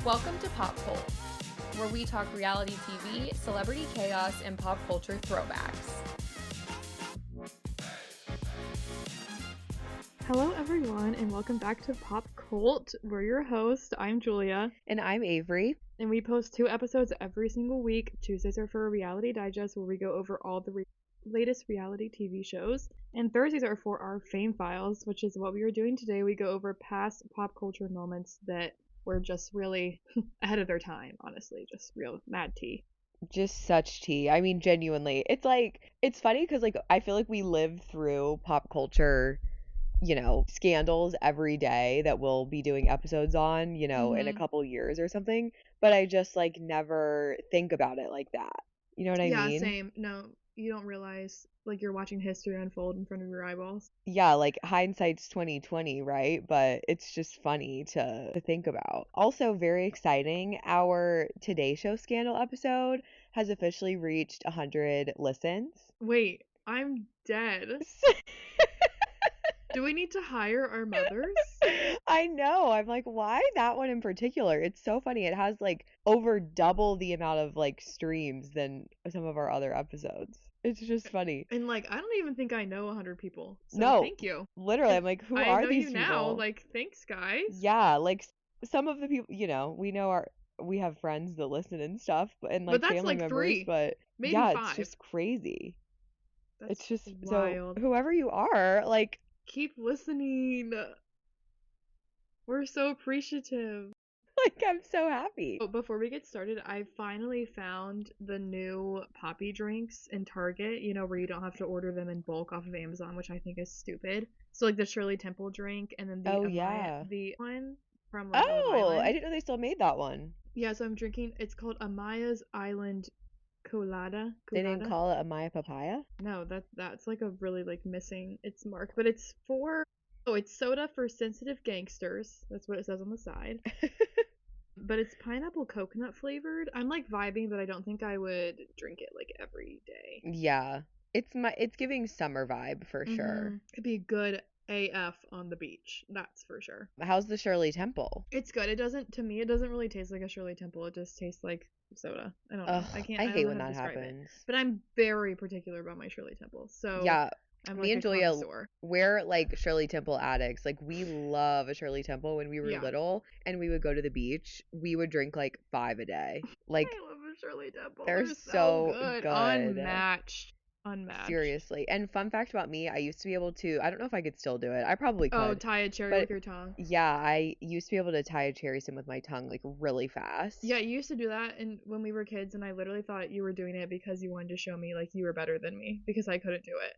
Welcome to Pop Cult, where we talk reality TV, celebrity chaos, and pop culture throwbacks. Hello everyone and welcome back to Pop Cult. We're your host. I'm Julia. And I'm Avery. And we post 2 episodes every single week. Tuesdays are for a reality digest where we go over all the latest reality TV shows. And Thursdays are for our Fame Files, which is what we are doing today. We go over past pop culture moments that were just really ahead of their time, honestly. Just real mad tea. Just such tea. I mean, genuinely. It's funny because, I feel like we live through pop culture, scandals every day that we'll be doing episodes on, in a couple years or something. But I just, never think about it like that. You know what I mean? Yeah, same. No, you don't realize, you're watching history unfold in front of your eyeballs. Yeah, hindsight's 2020, right? But it's just funny to think about. Also, very exciting, our Today Show scandal episode has officially reached 100 listens. Wait, I'm dead. Do we need to hire our mothers? I know. I'm like, why that one in particular? It's so funny. It has over double the amount of streams than some of our other episodes. It's just funny. And I don't even think I know 100 people. So No, thank you. Literally, I'm like, who are these people? I know you now. Thanks, guys. Yeah, some of the people, we know we have friends that listen and stuff, and but that's family members, 3. but maybe yeah, 5. it's just crazy. That's it's just wild. So whoever you are, keep listening. We're so appreciative. I'm so happy. Oh, before we get started, I finally found the new poppy drinks in Target, where you don't have to order them in bulk off of Amazon, which I think is stupid. So the Shirley Temple drink and then the the one from Love Island. I didn't know they still made that one. Yeah, so I'm drinking, it's called Amaya's Island Colada. They didn't call it Amaya Papaya? No, that's a really missing its mark, but it's it's soda for sensitive gangsters. That's what it says on the side. But it's pineapple coconut flavored. I'm vibing, but I don't think I would drink it every day. Yeah. It's giving summer vibe for sure. Could be good AF on the beach. That's for sure. How's the Shirley Temple? It's good. It doesn't really taste like a Shirley Temple. It just tastes like soda. I don't know. I hate when that happens. But I'm very particular about my Shirley Temple. So yeah. I'm me and Julia, we're Shirley Temple addicts. We love a Shirley Temple when we were little and we would go to the beach. We would drink 5 a day. I love a Shirley Temple. They're so good. Unmatched. Seriously. And fun fact about me, I used to be able to, I don't know if I could still do it. I probably could. Oh, tie a cherry with your tongue. Yeah, I used to be able to tie a cherry stem with my tongue really fast. Yeah, you used to do that when we were kids, and I literally thought you were doing it because you wanted to show me you were better than me because I couldn't do it.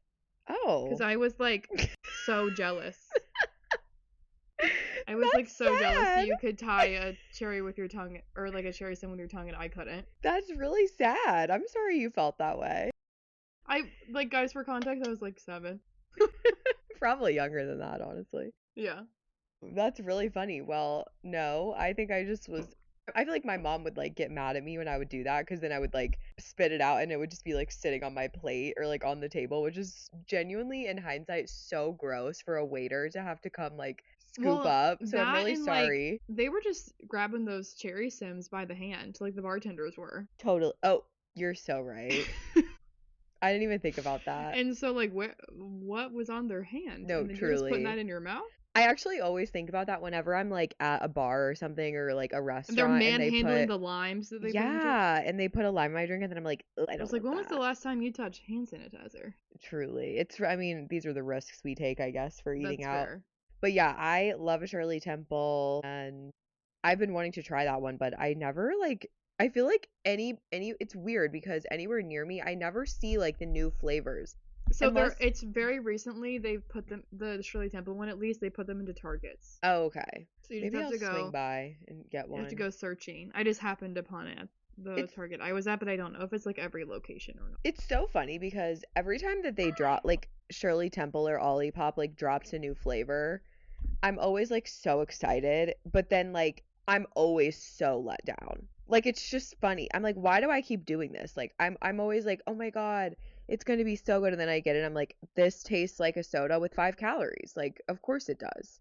Oh. Because I was so jealous. I was That's so sad. jealous that you could tie a cherry with your tongue or a cherry stem with your tongue and I couldn't. That's really sad. I'm sorry you felt that way. I guys, for context, I was 7. Probably younger than that, honestly. Yeah. That's really funny. Well, no, I think I just was. I feel like my mom would get mad at me when I would do that because then I would spit it out and it would just be sitting on my plate or on the table, which is genuinely in hindsight so gross for a waiter to have to come scoop up. So I'm really sorry. They were just grabbing those cherry stems by the hand, the bartenders were. Totally. Oh, you're so right. I didn't even think about that. And so what was on their hand? No, and then truly. You're just putting that in your mouth? I actually always think about that whenever I'm at a bar or something or a restaurant. And they're manhandling the limes that they put into it. And they put a lime in my drink and then I'm I don't was when was the last time you touched hand sanitizer? Truly. These are the risks we take, I guess, for eating That's out. Fair. But yeah, I love a Shirley Temple and I've been wanting to try that one, but I never I feel any it's weird because anywhere near me I never see the new flavors. So it's very recently they've put the Shirley Temple one, at least they put them into Targets. Oh, okay. So you just have to go swing by and get one. You have to go searching. I just happened upon it at the Target I was at, but I don't know if it's every location or not. It's so funny because every time that they drop Shirley Temple or Olipop drops a new flavor, I'm always so excited, but then I'm always so let down. It's just funny. I'm why do I keep doing this? I'm always oh my god, it's going to be so good. And then I get it. I'm this tastes like a soda with 5 calories. Of course it does,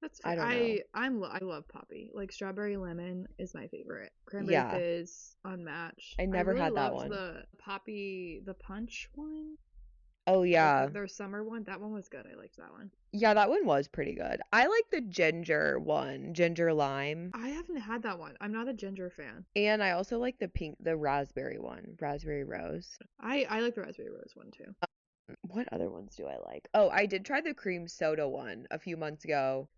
That's I fair. don't know. I love Poppy. Like strawberry lemon is my favorite. Cranberry Yeah, fizz unmatched. I I never really had that loved one. the Poppy the punch one. Oh Like yeah. their summer one. That one was good. I liked that one. Yeah, that one was pretty good. I like the ginger one, ginger lime. I haven't had that one. I'm not a ginger fan. And I also like the raspberry one, raspberry rose. I like the raspberry rose one too. What other ones do I like? Oh, I did try the cream soda one a few months ago.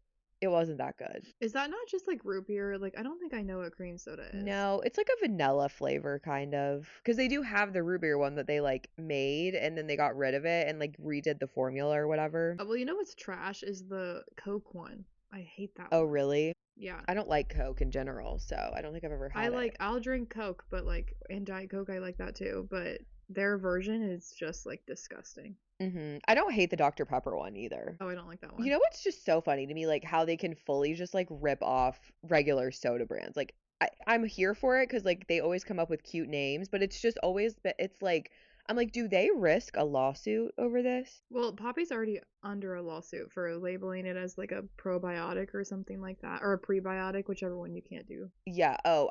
It wasn't that good. Is that not just like root beer? Like I don't think I know what cream soda is. No, it's like a vanilla flavor kind of. Because they do have the root beer one that they like made and then they got rid of it and like redid the formula or whatever. Well, you know what's trash is the Coke one. I hate that Oh, one. really? Yeah. I don't like Coke in general, so I don't think I've ever had it. I'll drink Coke, but like and Diet Coke I like that too, but their version is just like disgusting. I don't hate the Dr. Pepper one either. Oh, I don't like that You one. know what's just so funny to me? Like how they can fully just like rip off regular soda brands. Like I'm here for it because like they always come up with cute names, but it's just always, it's like, I'm like, do they risk a lawsuit over this? Well, Poppy's already under a lawsuit for labeling it as like a probiotic or something like that, or a prebiotic, whichever one you can't do. Yeah. Oh,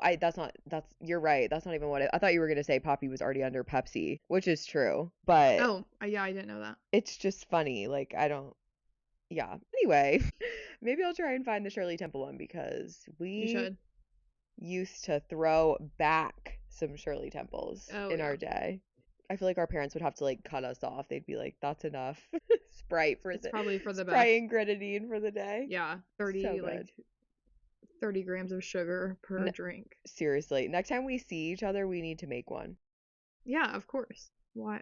you're right. That's not even what I thought you were gonna say. Poppy was already under Pepsi, which is true, but Oh, yeah, I didn't know that. it's just funny. Like I don't. Yeah. Anyway, maybe I'll try and find the Shirley Temple one because You we should. used to throw back some Shirley Temples Oh, in yeah. our day. I feel like our parents would have to like cut us off. They'd be like, "That's enough." It's probably for the Sprite best. and grenadine for the day. Yeah, So 30 good. 30 grams of sugar per N drink. Seriously, next time we see each other, we need to make one. Yeah, of course. Why?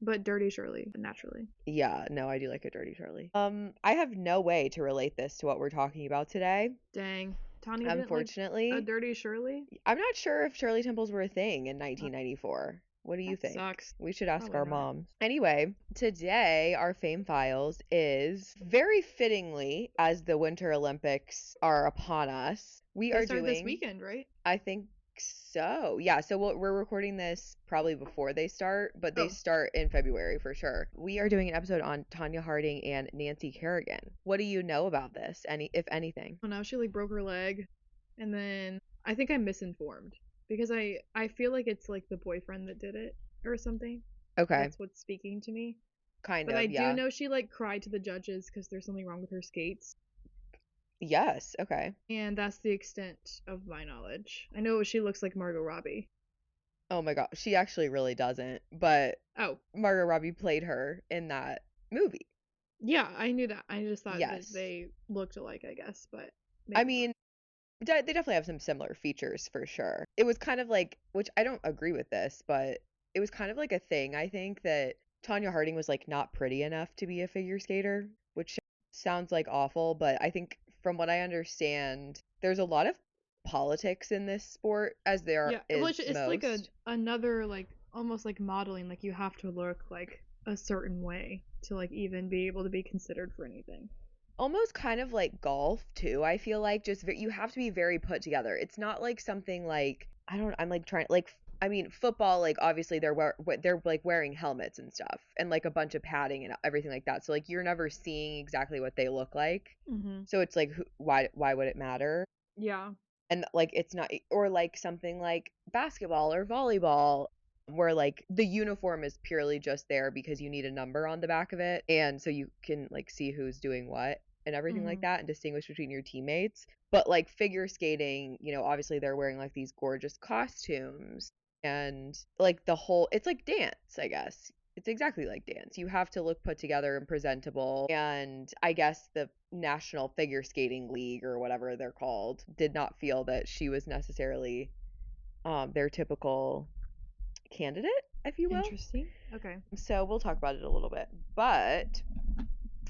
But dirty Shirley, naturally. Yeah, no, I do like a dirty Shirley. I have no way to relate this to what we're talking about today. Dang. Tanya didn't like a Unfortunately, dirty Shirley? I'm not sure if Shirley Temples were a thing in 1994. What do you That think? sucks. We should ask Probably our not. moms. Anyway, today our Fame Files is very fittingly, as the Winter Olympics are upon us, we They are start this doing, weekend, right? I think so. Yeah, so we're recording this probably before they start, but they Oh, start in February for sure. We are doing an episode on Tonya Harding and Nancy Kerrigan. What do you know about this, if anything? well, now she like broke her leg, and then I think I'm misinformed because I feel like it's like the boyfriend that did it or something. Okay, That's what's speaking to me. kind But I of, do yeah. know she like cried to the judges because there's something wrong with her skates. Yes, okay. And that's the extent of my knowledge. I know she looks like Margot Robbie. Oh my God, she actually really doesn't, but Oh, Margot Robbie played her in that movie. yeah, I knew that. I just thought that Yes. they looked alike, I guess, but I maybe not. mean, they definitely have some similar features for sure. It was kind of like, which I don't agree with this, but it was kind of like a thing, I think, that Tonya Harding was like not pretty enough to be a figure skater, which sounds like awful, but I think from what I understand, there's a lot of politics in this sport, as there Yeah, well, is it's like most. another like almost like modeling. Like you have to look like a certain way to like even be able to be considered for anything. Almost kind of like golf too. I feel like just you have to be very put together. It's not like something like, I don't, I'm like trying like, I mean football, like obviously they're like wearing helmets and stuff and like a bunch of padding and everything like that, so like you're never seeing exactly what they look like, Mm-hmm. so it's like why would it matter? Yeah. And like it's not, or like something like basketball or volleyball where like the uniform is purely just there because you need a number on the back of it and so you can like see who's doing what and everything like Mm-hmm. that and distinguish between your teammates. But like figure skating, obviously they're wearing like these gorgeous costumes and like the whole, it's like dance, I guess. It's exactly like dance. You have to look put together and presentable. And I guess the National Figure Skating League or whatever they're called did not feel that she was necessarily their typical candidate, if you will. Interesting. Okay. So we'll talk about it a little bit. But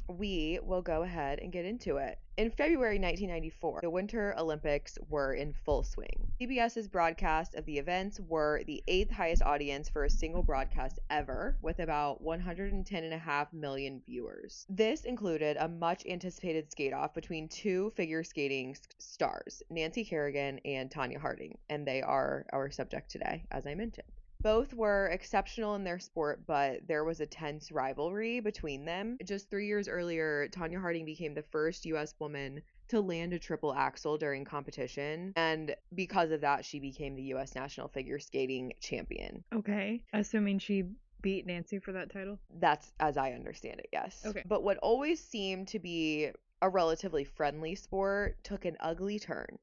we will go ahead and get into it. In February 1994, the Winter Olympics were in full swing. CBS's broadcast of the events were the 8th highest audience for a single broadcast ever, with about 110.5 million viewers. This included a much anticipated skate-off between two figure skating stars, Nancy Kerrigan and Tonya Harding, and they are our subject today, as I mentioned. Both were exceptional in their sport, but there was a tense rivalry between them. Just 3 years earlier, Tonya Harding became the first U.S. woman to land a triple axel during competition, and because of that, she became the U.S. national figure skating champion. Okay. Assuming she beat Nancy for that title? That's as I understand it, yes. Okay. But what always seemed to be a relatively friendly sport took an ugly turn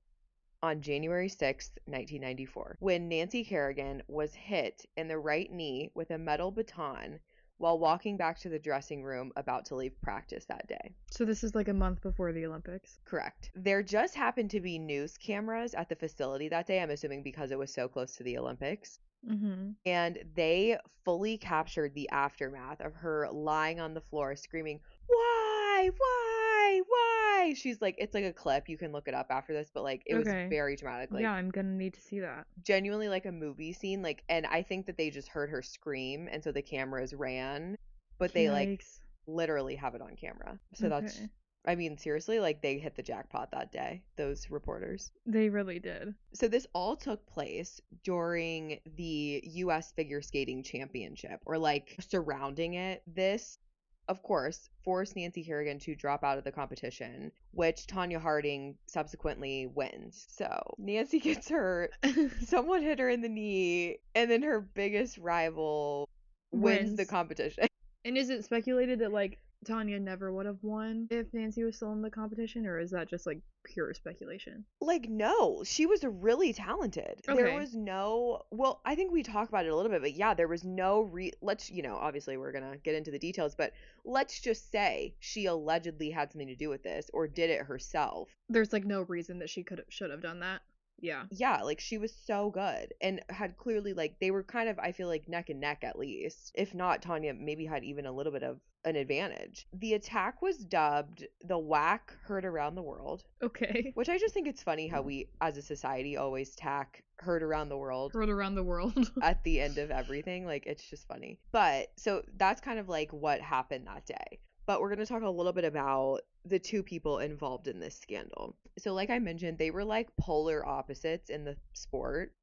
on January 6th, 1994, when Nancy Kerrigan was hit in the right knee with a metal baton while walking back to the dressing room about to leave practice that day. So this is like a month before the Olympics? Correct. There just happened to be news cameras at the facility that day, I'm assuming because it was so close to the Olympics. Mm-hmm. And they fully captured the aftermath of her lying on the floor screaming, "Why? Why?" She's like, it's like a clip. You can look it up after this, but like it was very dramatic. Like, yeah, I'm gonna need to see that. Genuinely like a movie scene. Like, and I think that they just heard her scream, and so the cameras ran, but they like Yikes. literally have it on camera. So that's, Okay. I mean, seriously, like they hit the jackpot that day, those reporters. They really did. So this all took place during the US Figure Skating Championship, or like surrounding it. This, of course, forced Nancy Kerrigan to drop out of the competition, which Tonya Harding subsequently wins. So Nancy gets hurt, someone hit her in the knee, and then her biggest rival wins the competition. And is it speculated that like Tonya never would have won if Nancy was still in the competition, or is that just like pure speculation? Like, no, she was really talented. There Okay. was no, well, I think we talked about it a little bit, but yeah, there was no let's, obviously we're gonna get into the details, but let's just say she allegedly had something to do with this or did it herself. There's like no reason that she should have done that. Yeah. Yeah, like she was so good and had clearly, like, they were kind of, I feel like, neck and neck at least. If not, Tonya maybe had even a little bit of an advantage. The attack was dubbed the whack heard around the world. Okay. Which I just think it's funny how we, as a society, always tack heard around the world. Heard around the world. At the end of everything. Like, it's just funny. But, so that's kind of like what happened that day. But we're going to talk a little bit about the two people involved in this scandal. So like I mentioned, they were like polar opposites in the sport.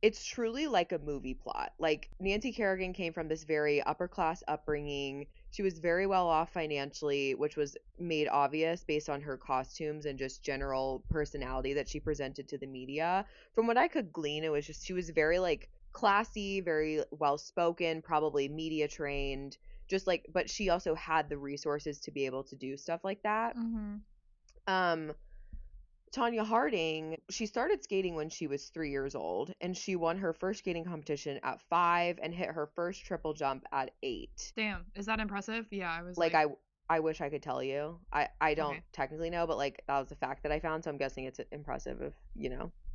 It's truly like a movie plot. Like, Nancy Kerrigan came from this very upper class upbringing. She was very well off financially, which was made obvious based on her costumes and just general personality that she presented to the media. From what I could glean, it was just she was very like classy, very well spoken, probably media trained, just like, but she also had the resources to be able to do stuff like that. Tonya Harding, she started skating when she was 3 years old, and she won her first skating competition at 5 and hit her first triple jump at 8. Damn, is that impressive? Yeah, I was like I wish I could tell you. I don't technically know, but like that was a fact that I found, so I'm guessing it's impressive if,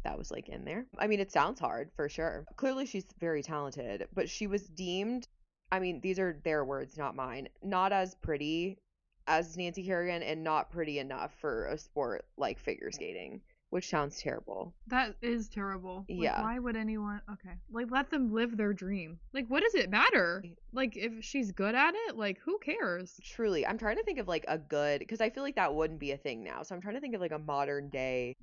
that was like in there. I mean, it sounds hard for sure. Clearly she's very talented, but she was deemed, I mean, these are their words, not mine, not as pretty as Nancy Kerrigan and not pretty enough for a sport like figure skating, which sounds terrible. That is terrible. Yeah. Like, why would anyone? Okay. Like, let them live their dream. Like, what does it matter? Like, if she's good at it, like, who cares? Truly. I'm trying to think of like a good, because I feel like that wouldn't be a thing now. So I'm trying to think of like a modern day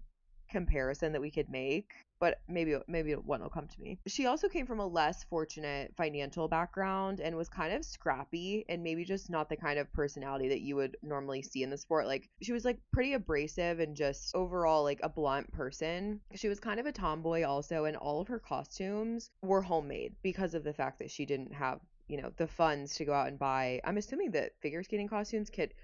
comparison that we could make, but maybe one will come to me. She also came from a less fortunate financial background and was kind of scrappy and maybe just not the kind of personality that you would normally see in the sport. Like, she was like pretty abrasive and just overall like a blunt person. She was kind of a tomboy also, and all of her costumes were homemade because of the fact that she didn't have, the funds to go out and buy. I'm assuming that figure skating costumes could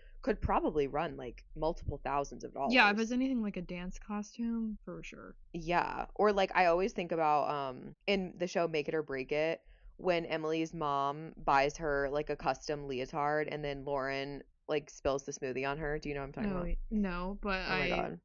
probably run like multiple thousands of dollars. Yeah, if it's anything like a dance costume, for sure. Yeah. Or like I always think about in the show Make It or Break It, when Emily's mom buys her like a custom leotard and then Lauren like spills the smoothie on her. Do you know what I'm talking about? No, but oh my God.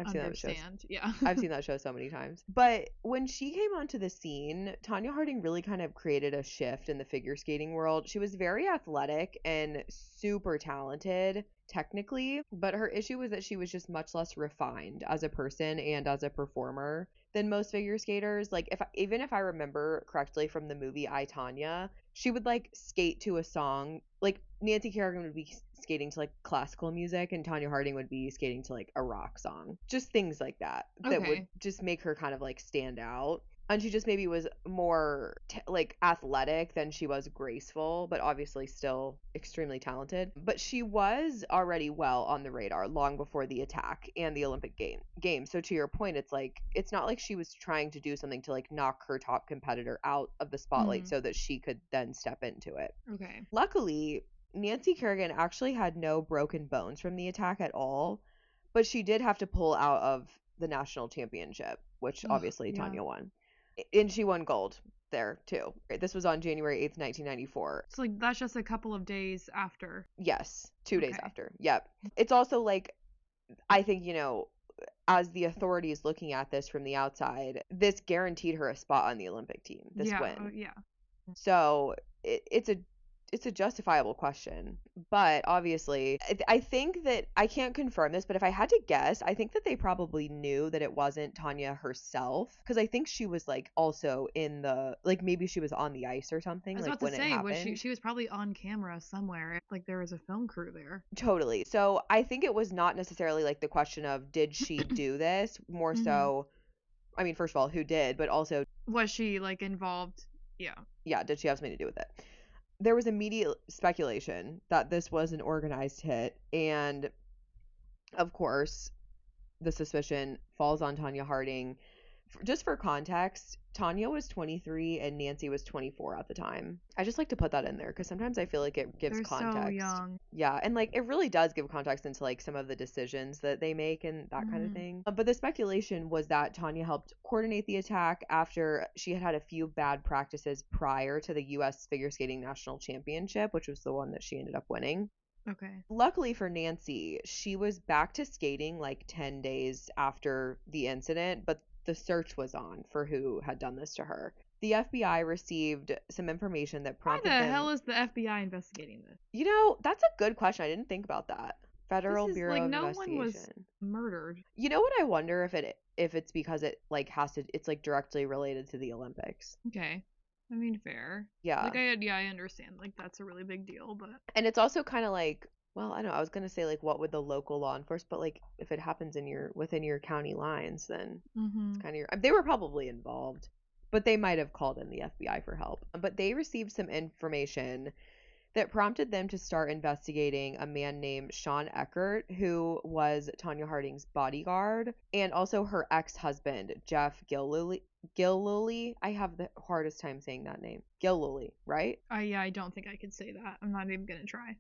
I've seen that show. Yeah. I've seen that show so many times. But when she came onto the scene, Tonya Harding really kind of created a shift in the figure skating world. She was very athletic and super talented technically, but her issue was that she was just much less refined as a person and as a performer than most figure skaters. Like, even if I remember correctly from the movie I, Tonya, she would like skate to a song. Like, Nancy Kerrigan would be skating to like classical music and Tonya Harding would be skating to like a rock song. Just things like that that would just make her kind of like stand out. And she just maybe was more like athletic than she was graceful, but obviously still extremely talented. But she was already well on the radar long before the attack and the Olympic games. So to your point, it's like it's not like she was trying to do something to like knock her top competitor out of the spotlight so that she could then step into it. Okay. Luckily, Nancy Kerrigan actually had no broken bones from the attack at all, but she did have to pull out of the national championship, which obviously yeah. Tonya won. And she won gold there too. This was on January 8th, 1994. So like that's just a couple of days after. Yes, 2 days Okay. after. Yep. It's also like, I think, you know, as the authorities looking at this from the outside, this guaranteed her a spot on the Olympic team, this win. Yeah. So it's a justifiable question, but obviously I think that I can't confirm this, but if I had to guess, I think that they probably knew that it wasn't Tonya herself, because I think she was like also in the, like maybe she was on the ice or something. I was like about to when say, it happened. she was probably on camera somewhere, like there was a film crew there. Totally. So I think it was not necessarily like the question of did she do this, more so, I mean, first of all, who did, but also was she like involved? Yeah, did she have something to do with it? There was immediate speculation that this was an organized hit, and of course, the suspicion falls on Tonya Harding. Just for context, Tonya was 23 and Nancy was 24 at the time. I just like to put that in there because sometimes I feel like it gives They're context. so young. Yeah, and like it really does give context into like some of the decisions that they make and that kind of thing. But the speculation was that Tonya helped coordinate the attack after she had had a few bad practices prior to the US Figure Skating National Championship, which was the one that she ended up winning. Okay. Luckily for Nancy, she was back to skating like 10 days after the incident, but the search was on for who had done this to her. The FBI received some information that Why prompted the them. hell is the FBI investigating this? You know, that's a good question. I didn't think about that. Federal This is Bureau like of no one was Investigation. murdered. You know what I wonder if it's because it like has to it's like directly related to the Olympics. Okay. I mean, fair. Yeah. Like I understand. Like that's a really big deal, but And it's also kind of like, well, I don't know. I was gonna say like what would the local law enforcement, but like if it happens in your within your county lines, then it's kind of your. They were probably involved, but they might have called in the FBI for help. But they received some information that prompted them to start investigating a man named Sean Eckert, who was Tonya Harding's bodyguard, and also her ex-husband, Jeff Gillooly. I have the hardest time saying that name. Gillooly, right? I don't think I could say that. I'm not even gonna try.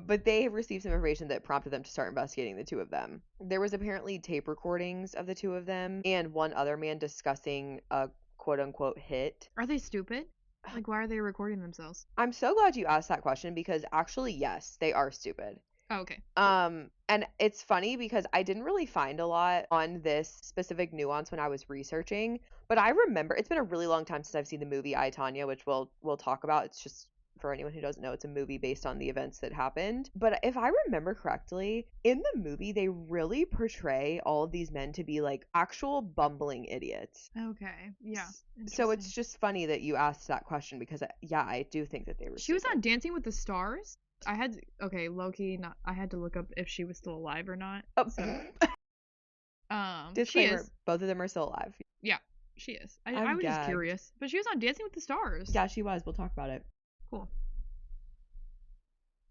But they have received some information that prompted them to start investigating the two of them. There was apparently tape recordings of the two of them and one other man discussing a quote unquote hit. Are they stupid? Like why are they recording themselves? I'm so glad you asked that question because actually, yes, they are stupid. Oh, okay. And it's funny because I didn't really find a lot on this specific nuance when I was researching, but I remember it's been a really long time since I've seen the movie I, Tonya, which we'll talk about. It's just for anyone who doesn't know, it's a movie based on the events that happened. But if I remember correctly, in the movie they really portray all of these men to be like actual bumbling idiots. Okay. Yeah. So it's just funny that you asked that question because yeah, I do think that they were. She was on Dancing with the Stars. Low-key, not. I had to look up if she was still alive or not. Oh. So, disclaimer: she is. both of them are still alive. Yeah, she is. I was just curious, but she was on Dancing with the Stars. Yeah, she was. We'll talk about it. Cool.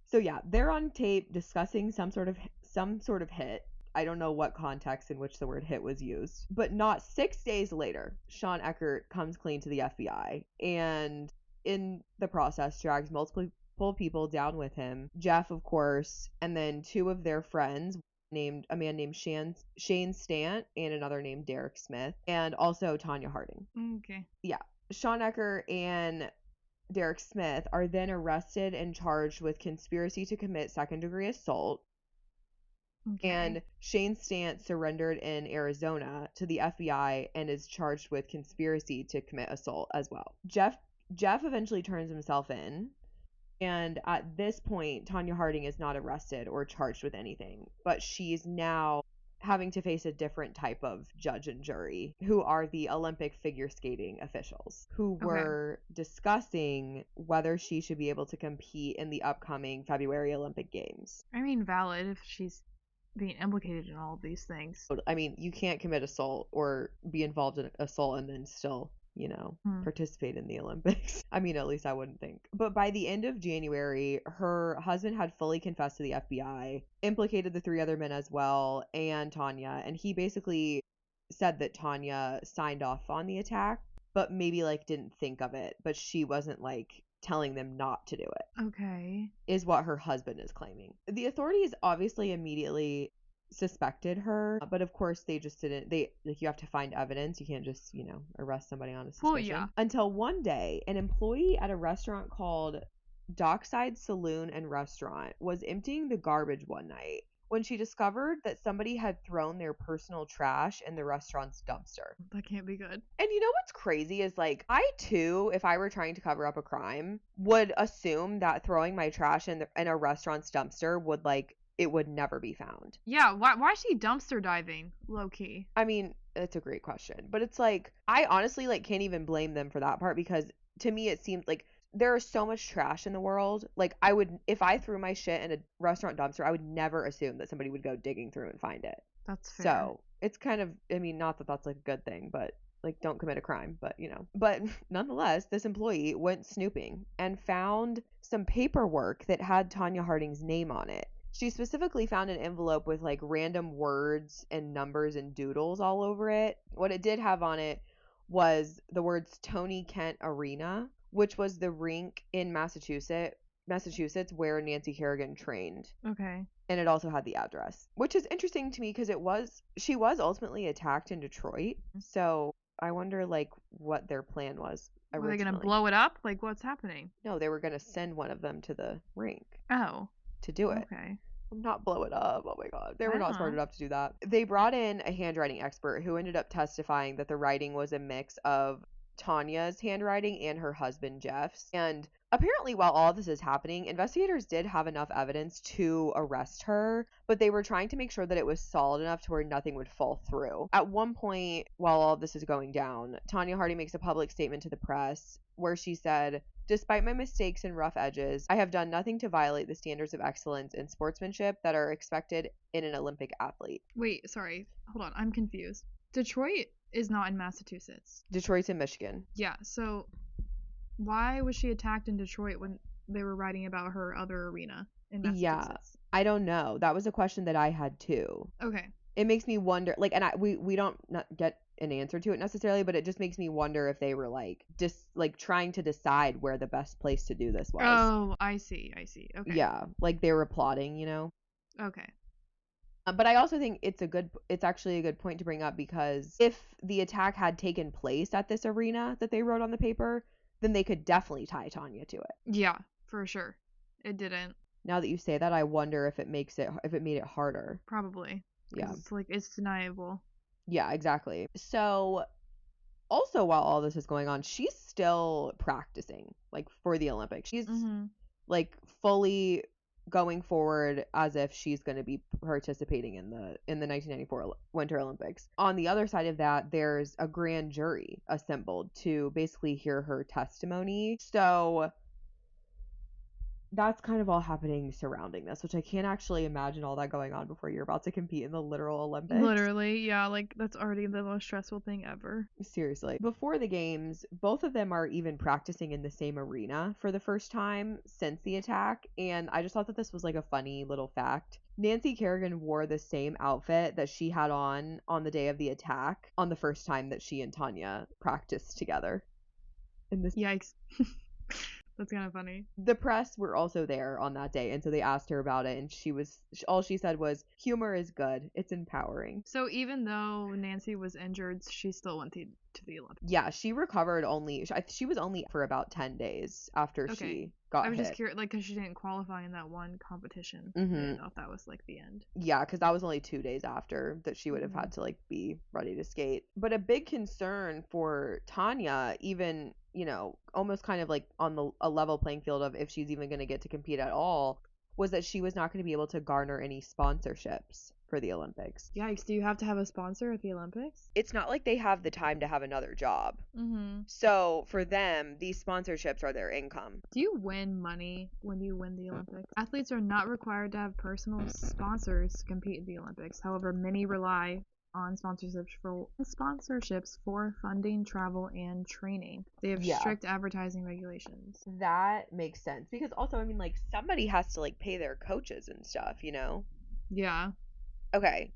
So yeah, they're on tape discussing some sort of hit. I don't know what context in which the word hit was used. But not 6 days later, Sean Eckert comes clean to the FBI and in the process drags multiple people down with him. Jeff, of course, and then two of their friends, a man named Shane Stant and another named Derek Smith, and also Tonya Harding. Okay. Yeah. Sean Eckert and Derek Smith are then arrested and charged with conspiracy to commit second-degree assault. Okay. And Shane Stant surrendered in Arizona to the FBI and is charged with conspiracy to commit assault as well. Jeff eventually turns himself in, and at this point, Tonya Harding is not arrested or charged with anything, but she's now having to face a different type of judge and jury, who are the Olympic figure skating officials, who were discussing whether she should be able to compete in the upcoming February Olympic Games. I mean, valid if she's being implicated in all of these things. I mean, you can't commit assault or be involved in assault and then still participate in the Olympics. I mean, at least I wouldn't think. But by the end of January, her husband had fully confessed to the FBI, implicated the 3 other men as well, and TONYA, and he basically said that TONYA signed off on the attack, but maybe like didn't think of it, but she wasn't like telling them not to do it. Okay. Is what her husband is claiming. The authorities obviously immediately suspected her, but of course they just didn't. You have to find evidence. You can't just arrest somebody on a suspicion. Well, yeah. Until one day an employee at a restaurant called Dockside Saloon and Restaurant was emptying the garbage one night when she discovered that somebody had thrown their personal trash in the restaurant's dumpster. That can't be good. And you know what's crazy is like, I too, if I were trying to cover up a crime, would assume that throwing my trash in a restaurant's dumpster would like, it would never be found. Yeah, why is she dumpster diving, low key? I mean, it's a great question, but it's like, I honestly like can't even blame them for that part, because to me it seemed like there is so much trash in the world. Like, I would, if I threw my shit in a restaurant dumpster, I would never assume that somebody would go digging through and find it. That's fair. So it's kind of, I mean, not that that's like a good thing, but like, don't commit a crime, but But nonetheless, this employee went snooping and found some paperwork that had TONYA Harding's name on it. She specifically found an envelope with like random words and numbers and doodles all over it. What it did have on it was the words Tony Kent Arena, which was the rink in Massachusetts where Nancy Kerrigan trained. Okay. And it also had the address, which is interesting to me because she was ultimately attacked in Detroit. So I wonder like what their plan was originally. Were they going to blow it up? Like, what's happening? No, they were going to send one of them to the rink. Oh. To do it. Okay. Not blow it up. Oh my god. They were not smart enough to do that. They brought in a handwriting expert who ended up testifying that the writing was a mix of TONYA's handwriting and her husband Jeff's. And apparently while all this is happening, investigators did have enough evidence to arrest her, but they were trying to make sure that it was solid enough to where nothing would fall through. At one point, while all this is going down, TONYA Harding makes a public statement to the press where she said, "Despite my mistakes and rough edges, I have done nothing to violate the standards of excellence and sportsmanship that are expected in an Olympic athlete." Wait, sorry. Hold on. I'm confused. Detroit is not in Massachusetts. Detroit's in Michigan. Yeah, so why was she attacked in Detroit when they were writing about her other arena in Massachusetts? Yeah, I don't know. That was a question that I had too. Okay. It makes me wonder, like, and we don't not get an answer to it necessarily, but it just makes me wonder if they were like just like trying to decide where the best place to do this was. Oh, I see. Okay. Yeah, like they were plotting, Okay. But I also think it's actually a good point to bring up, because if the attack had taken place at this arena that they wrote on the paper, then they could definitely tie TONYA to it. Yeah, for sure. It didn't. Now that you say that, I wonder if it made it harder. Probably. Yeah. It's deniable. Yeah, exactly. So also while all this is going on, she's still practicing like for the Olympics. She's like fully going forward as if she's going to be participating in the 1994 Winter Olympics. On the other side of that, there's a grand jury assembled to basically hear her testimony. So that's kind of all happening surrounding this, which I can't actually imagine all that going on before you're about to compete in the literal Olympics. Literally, yeah, like that's already the most stressful thing ever. Seriously. Before the games, both of them are even practicing in the same arena for the first time since the attack, and I just thought that this was like a funny little fact. Nancy Kerrigan wore the same outfit that she had on the day of the attack on the first time that she and TONYA practiced together. Yikes. That's kind of funny. The press were also there on that day, and so they asked her about it, and all she said was, "Humor is good. It's empowering." So even though Nancy was injured, she still went to the Olympics. Yeah, she recovered she was only for about 10 days after she got hit. I was just curious, like, because she didn't qualify in that one competition. I didn't know if that was like the end. Yeah, because that was only 2 days after that she would have had to like be ready to skate. But a big concern for TONYA, even almost kind of like on a level playing field of if she's even going to get to compete at all, was that she was not going to be able to garner any sponsorships for the Olympics. Yikes, do you have to have a sponsor at the Olympics? It's not like they have the time to have another job. So for them, these sponsorships are their income. Do you win money when you win the Olympics? Athletes are not required to have personal sponsors to compete in the Olympics. However, many rely on sponsorships for funding, travel, and training. They have Yeah. strict advertising regulations. That makes sense because also, I mean, like somebody has to like pay their coaches and stuff, you know? Yeah. Okay.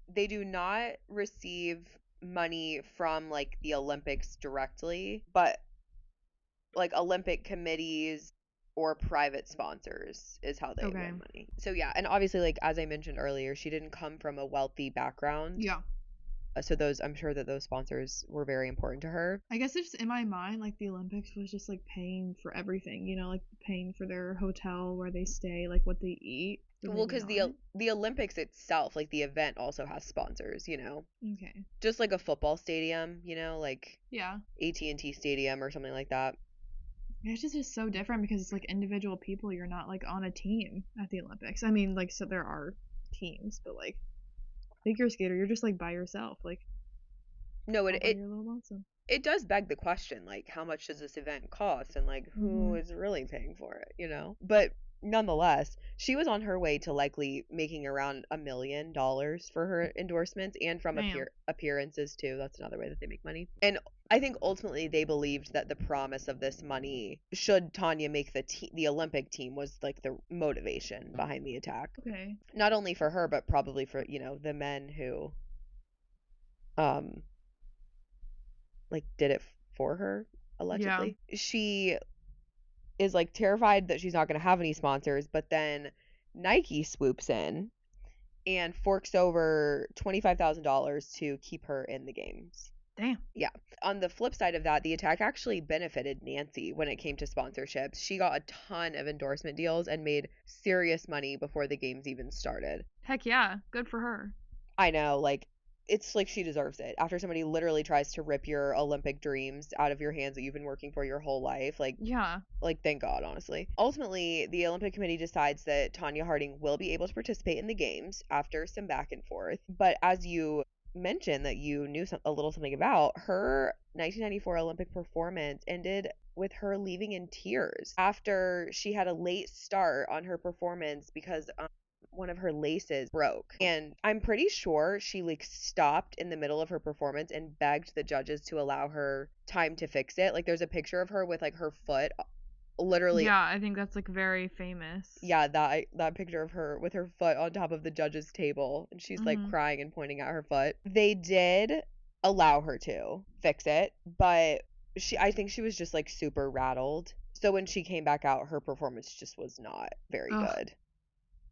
They do not receive money from like the Olympics directly, but like Olympic committees or private sponsors is how they Okay. win money. So yeah, and obviously like as I mentioned earlier, she didn't come from a wealthy background. Yeah. So I'm sure that those sponsors were very important to her. I guess it's in my mind, like the Olympics was just like paying for everything, you know, like paying for their hotel, where they stay, like what they eat. But Well, maybe because not. the Olympics itself, like the event, also has sponsors. You know, Okay. just like a football stadium. You know, like Yeah. AT&T Stadium or something like that. It's just so different because it's like individual people. You're not like on a team at the Olympics. I mean, like, so there are teams, but like figure skater, you're just like by yourself, like No, all by your little lonesome. it does beg the question, like, how much does this event cost and like who is really paying for it, you know? But nonetheless, she was on her way to likely making around $1 million for her endorsements and from Damn. appearances too. That's another way that they make money. And I think ultimately they believed that the promise of this money, should Tonya make the Olympic team, was like the motivation behind the attack. Okay. Not only for her, but probably for, you know, the men who like did it for her allegedly. Yeah. She is like terrified that she's not going to have any sponsors, but then Nike swoops in and forks over $25,000 to keep her in the games. Damn. Yeah. On the flip side of that, the attack actually benefited Nancy when it came to sponsorships. She got a ton of endorsement deals and made serious money before the games even started. Heck yeah. Good for her. I know, like, it's like she deserves it. After somebody literally tries to rip your Olympic dreams out of your hands that you've been working for your whole life, like, Yeah. like thank God, honestly. Ultimately, the Olympic Committee decides that Tonya Harding will be able to participate in the games after some back and forth. But as you mentioned that you knew a little something about, her 1994 Olympic performance ended with her leaving in tears after she had a late start on her performance because one of her laces broke. And I'm pretty sure she like stopped in the middle of her performance and begged the judges to allow her time to fix it. Like there's a picture of her with like her foot literally. Yeah, I think that's like very famous. Yeah, that picture of her with her foot on top of the judges table and she's like crying and pointing at her foot. They did allow her to fix it, but I think she was just like super rattled. So when she came back out, her performance just was not very good.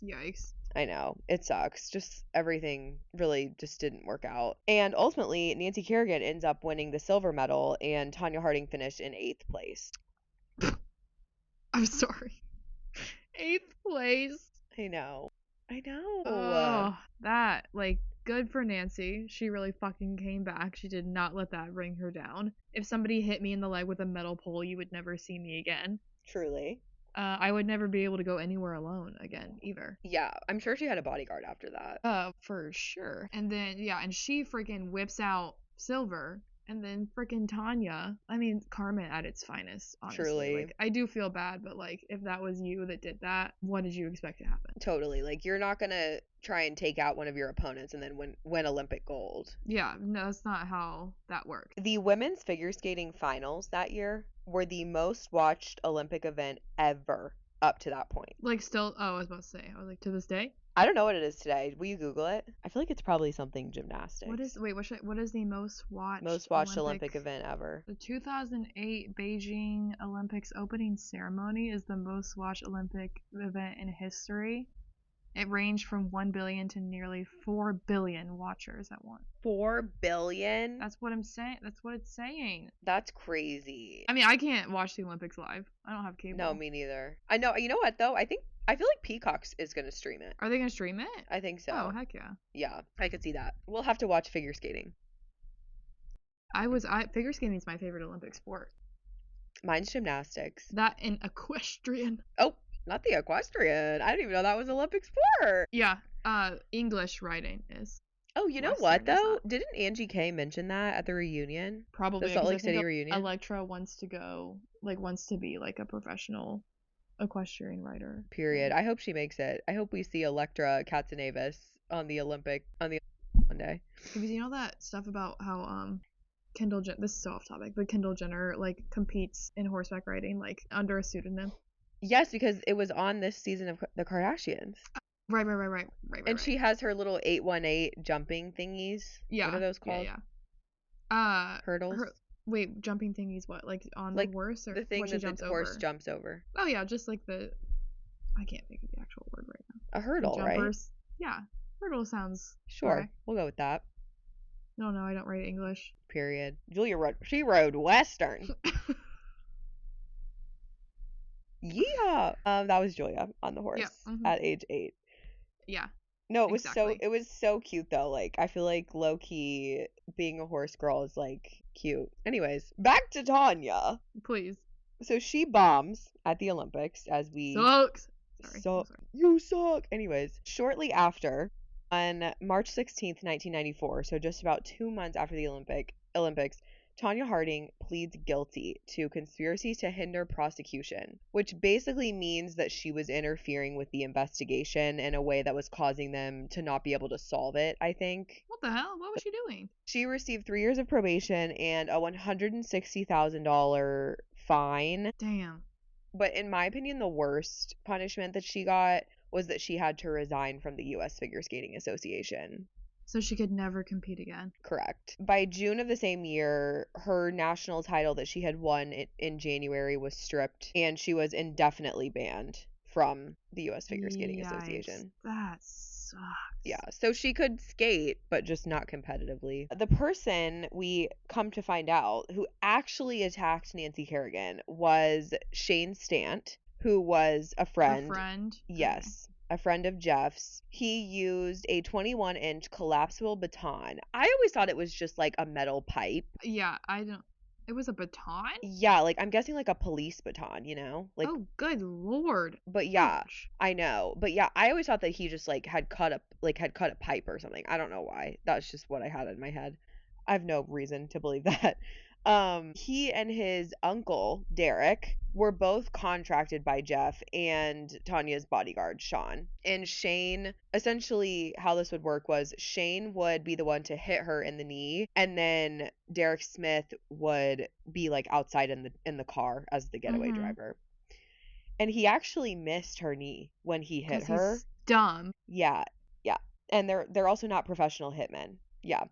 Yikes. I know. It sucks. Just everything really just didn't work out. And ultimately, Nancy Kerrigan ends up winning the silver medal, and Tonya Harding finished in 8th place. I'm sorry. 8th place. I know. Oh, that, like, good for Nancy. She really fucking came back. She did not let that bring her down. If somebody hit me in the leg with a metal pole, you would never see me again. Truly. I would never be able to go anywhere alone again, either. Yeah, I'm sure she had a bodyguard after that. For sure. And then, yeah, and she freaking whips out silver. And then freaking Tonya, I mean, Carmen at its finest, honestly. Truly. Like, I do feel bad, but, like, if that was you that did that, what did you expect to happen? Totally. Like, you're not gonna try and take out one of your opponents and then win Olympic gold. Yeah, no, that's not how that works. The women's figure skating finals that year were the most watched Olympic event ever up to that point. Like, still, oh, I was about to say, I was like, to this day? I don't know what it is today. Will you Google it? I feel like it's probably something gymnastics. What is the most watched Olympic event ever? The 2008 Beijing Olympics opening ceremony is the most watched Olympic event in history. It ranged from 1 billion to nearly 4 billion watchers at once. 4 billion? That's what I'm saying. That's what it's saying. That's crazy. I mean, I can't watch the Olympics live. I don't have cable. No, me neither. I know. You know what though? I feel like Peacock is going to stream it. Are they going to stream it? I think so. Oh, heck yeah. Yeah, I could see that. We'll have to watch figure skating. Figure skating is my favorite Olympic sport. Mine's gymnastics. That and equestrian. Oh, not the equestrian. I didn't even know that was Olympic sport. Yeah, English writing is. Oh, you know what though? Didn't Angie K mention that at the reunion? Probably. The Salt Lake City reunion. Electra wants to be like a professional equestrian rider. Period. I hope she makes it. I hope we see Electra Katsunavis on the Olympic one day. Have you seen all that stuff about how Kendall Jenner, this is so off topic, but Kendall Jenner like competes in horseback riding like under a pseudonym? Yes, because it was on this season of the Kardashians. Right. And she has her little 818 jumping thingies. Yeah. What are those called? Yeah. Hurdles? Wait, jumping thingies what? Like on like the horse or the thing what she that jumps the horse over? jumps over. Oh yeah, just like I can't think of the actual word right now. A hurdle, right? Yeah. Hurdle sounds Sure. correct. We'll go with that. No, I don't write English. Period. Julia rode Western. Yeah. That was Julia on the horse at age 8. Yeah. No, it was so cute though. Like I feel like low key being a horse girl is like cute. Anyways, back to Tonya. Please. So she bombs at the Olympics as we sucks. Sorry. You suck. Anyways, shortly after, on March 16th, 1994, so just about 2 months after the Olympics, Tonya Harding pleads guilty to conspiracy to hinder prosecution, which basically means that she was interfering with the investigation in a way that was causing them to not be able to solve it, I think. What the hell? What was she doing? She received 3 years of probation and a $160,000 fine. Damn. But in my opinion, the worst punishment that she got was that she had to resign from the U.S. Figure Skating Association. So she could never compete again. Correct. By June of the same year, her national title that she had won in January was stripped, and she was indefinitely banned from the U.S. Figure Skating Association. That sucks. Yeah, so she could skate, but just not competitively. The person we come to find out who actually attacked Nancy Kerrigan was Shane Stant, who was a friend. A friend? Yes. Okay. A friend of Jeff's. He used a 21-inch collapsible baton. I always thought it was just like a metal pipe. Yeah, it was a baton? Yeah, like I'm guessing like a police baton, you know? Like, oh, good lord. But yeah, gosh. I know. But yeah, I always thought that he just like had cut a pipe or something. I don't know why. That's just what I had in my head. I have no reason to believe that. He and his uncle, Derek, were both contracted by Jeff and Tonya's bodyguard, Sean. And Shane, essentially how this would work was Shane would be the one to hit her in the knee, and then Derek Smith would be like outside in the car as the getaway driver. And he actually missed her knee when he hit her. He's dumb. Yeah. And they're also not professional hitmen. Yeah.